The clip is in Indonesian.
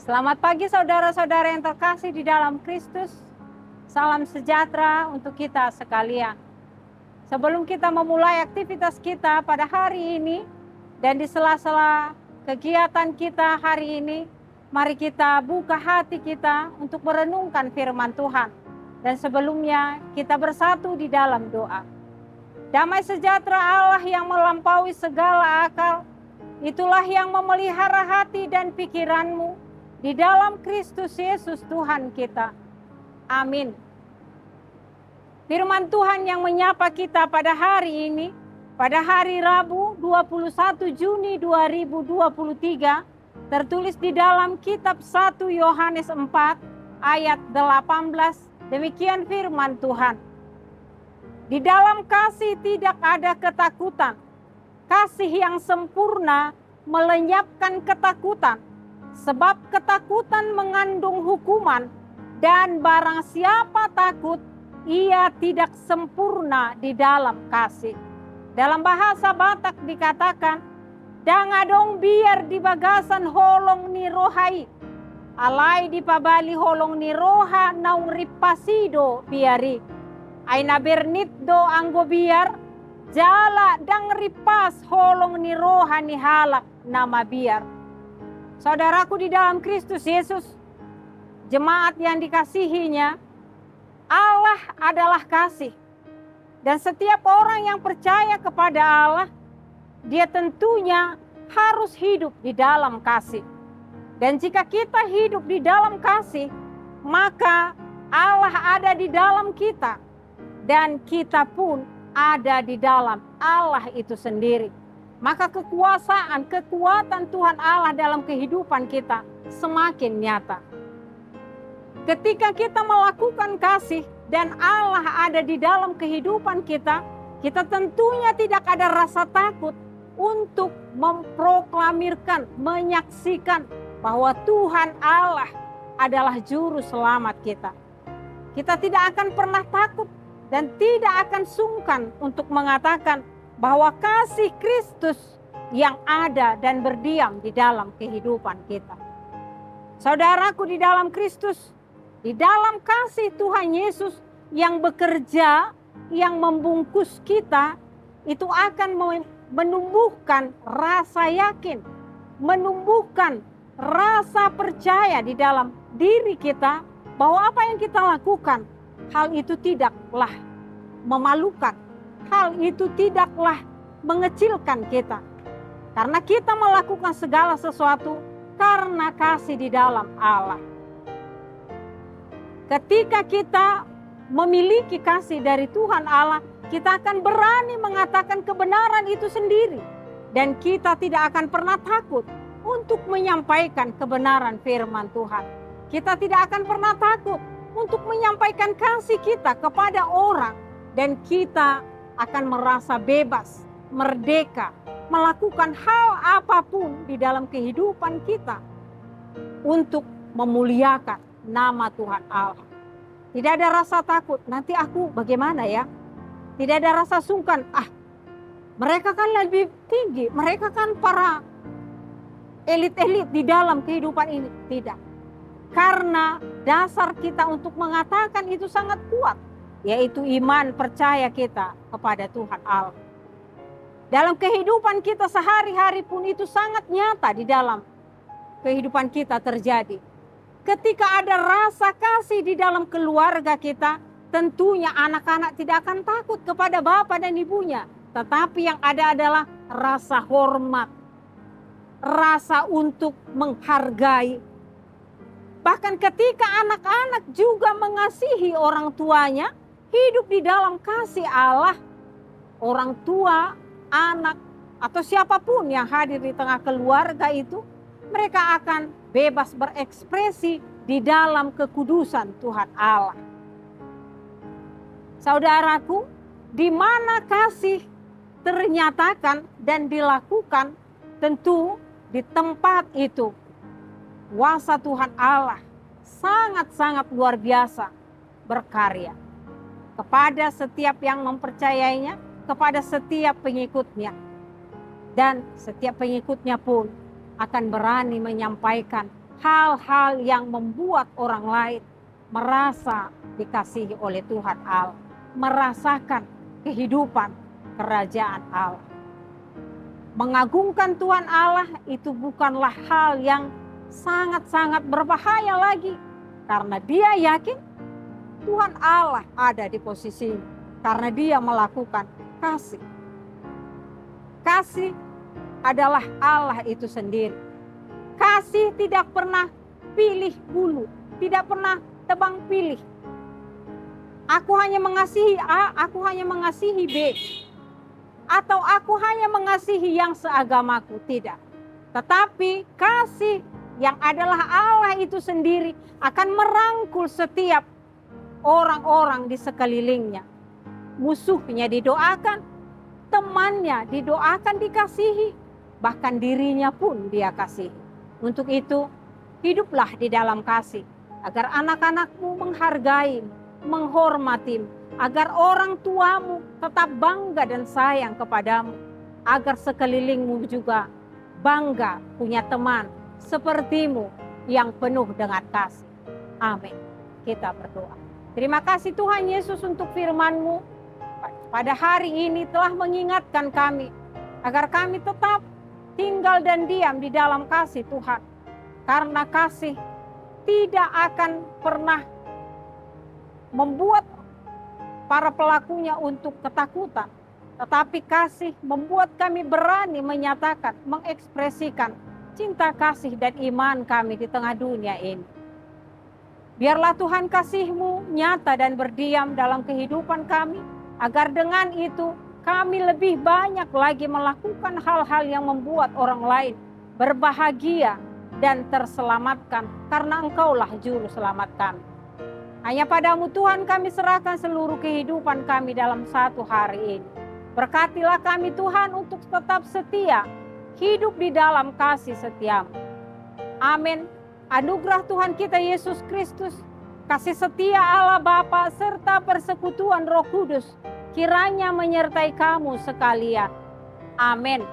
Selamat pagi saudara-saudara yang terkasih di dalam Kristus. Salam sejahtera untuk kita sekalian. Sebelum kita memulai aktivitas kita pada hari ini dan di sela-sela kegiatan kita hari ini, mari kita buka hati kita untuk merenungkan firman Tuhan. Dan sebelumnya kita bersatu di dalam doa. Damai sejahtera Allah yang melampaui segala akal, itulah yang memelihara hati dan pikiranmu di dalam Kristus Yesus Tuhan kita. Amin. Firman Tuhan yang menyapa kita pada hari ini, pada hari Rabu 21 Juni 2023, tertulis di dalam kitab 1 Yohanes 4 ayat 18, demikian firman Tuhan. Di dalam kasih tidak ada ketakutan. Kasih yang sempurna melenyapkan ketakutan. Sebab ketakutan mengandung hukuman, dan barang siapa takut, ia tidak sempurna di dalam kasih. Dalam bahasa Batak dikatakan, dangadong biar di bagasan holong ni rohai, alai di pabali holong ni roha naung ripasido biari, aina bernitdo anggo biar, jala dang ripas holong ni roha ni halak nama biar. Saudaraku di dalam Kristus Yesus, jemaat yang dikasihinya, Allah adalah kasih. Dan setiap orang yang percaya kepada Allah, dia tentunya harus hidup di dalam kasih. Dan jika kita hidup di dalam kasih, maka Allah ada di dalam kita. Dan kita pun ada di dalam Allah itu sendiri. Maka kekuasaan, kekuatan Tuhan Allah dalam kehidupan kita semakin nyata. Ketika kita melakukan kasih dan Allah ada di dalam kehidupan kita, kita tentunya tidak ada rasa takut untuk memproklamirkan, menyaksikan bahwa Tuhan Allah adalah juru selamat kita. Kita tidak akan pernah takut dan tidak akan sungkan untuk mengatakan bahwa kasih Kristus yang ada dan berdiam di dalam kehidupan kita. Saudaraku di dalam Kristus, di dalam kasih Tuhan Yesus yang bekerja, yang membungkus kita, itu akan menumbuhkan rasa yakin, menumbuhkan rasa percaya di dalam diri kita bahwa apa yang kita lakukan, hal itu tidaklah memalukan. Hal itu tidaklah mengecilkan kita. Karena kita melakukan segala sesuatu karena kasih di dalam Allah. Ketika kita memiliki kasih dari Tuhan Allah, kita akan berani mengatakan kebenaran itu sendiri. Dan kita tidak akan pernah takut untuk menyampaikan kebenaran firman Tuhan. Kita tidak akan pernah takut untuk menyampaikan kasih kita kepada orang. Dan kita akan merasa bebas, merdeka, melakukan hal apapun di dalam kehidupan kita untuk memuliakan nama Tuhan Allah. Tidak ada rasa takut, nanti aku bagaimana ya? Tidak ada rasa sungkan, mereka kan lebih tinggi, mereka kan para elit-elit di dalam kehidupan ini. Tidak. Karena dasar kita untuk mengatakan itu sangat kuat. Yaitu iman percaya kita kepada Tuhan Allah. Dalam kehidupan kita sehari-hari pun itu sangat nyata di dalam kehidupan kita terjadi. Ketika ada rasa kasih di dalam keluarga kita, tentunya anak-anak tidak akan takut kepada bapak dan ibunya. Tetapi yang ada adalah rasa hormat, rasa untuk menghargai. Bahkan ketika anak-anak juga mengasihi orang tuanya, hidup di dalam kasih Allah, orang tua, anak, atau siapapun yang hadir di tengah keluarga itu, mereka akan bebas berekspresi di dalam kekudusan Tuhan Allah. Saudaraku, di mana kasih ternyatakan dan dilakukan, tentu di tempat itu kuasa Tuhan Allah sangat-sangat luar biasa berkarya kepada setiap yang mempercayainya, kepada setiap pengikutnya. Dan setiap pengikutnya pun akan berani menyampaikan hal-hal yang membuat orang lain merasa dikasihi oleh Tuhan Allah, merasakan kehidupan kerajaan Allah. Mengagungkan Tuhan Allah itu bukanlah hal yang sangat-sangat berbahaya lagi, karena dia yakin Tuhan Allah ada di posisinya, karena dia melakukan kasih. Kasih adalah Allah itu sendiri. Kasih tidak pernah pilih bulu, tidak pernah tebang pilih. Aku hanya mengasihi A, aku hanya mengasihi B. Atau aku hanya mengasihi yang seagamaku, tidak. Tetapi kasih yang adalah Allah itu sendiri akan merangkul setiap orang-orang di sekelilingnya. Musuhnya didoakan, temannya didoakan, dikasihi, bahkan dirinya pun dia kasihi. Untuk itu, hiduplah di dalam kasih, agar anak-anakmu menghargai, menghormati, agar orang tuamu tetap bangga dan sayang kepadamu, agar sekelilingmu juga bangga punya teman sepertimu yang penuh dengan kasih. Amin. Kita berdoa. Terima kasih Tuhan Yesus untuk firman-Mu. Pada hari ini telah mengingatkan kami agar kami tetap tinggal dan diam di dalam kasih Tuhan. Karena kasih tidak akan pernah membuat para pelakunya untuk ketakutan. Tetapi kasih membuat kami berani menyatakan, mengekspresikan cinta kasih dan iman kami di tengah dunia ini. Biarlah Tuhan kasih-Mu nyata dan berdiam dalam kehidupan kami, agar dengan itu kami lebih banyak lagi melakukan hal-hal yang membuat orang lain berbahagia dan terselamatkan, karena Engkaulah juru selamat kami. Hanya padamu Tuhan kami serahkan seluruh kehidupan kami dalam satu hari ini. Berkatilah kami Tuhan untuk tetap setia, hidup di dalam kasih setia-Mu. Amin. Anugerah Tuhan kita Yesus Kristus, kasih setia Allah Bapa serta persekutuan Roh Kudus kiranya menyertai kamu sekalian. Amin.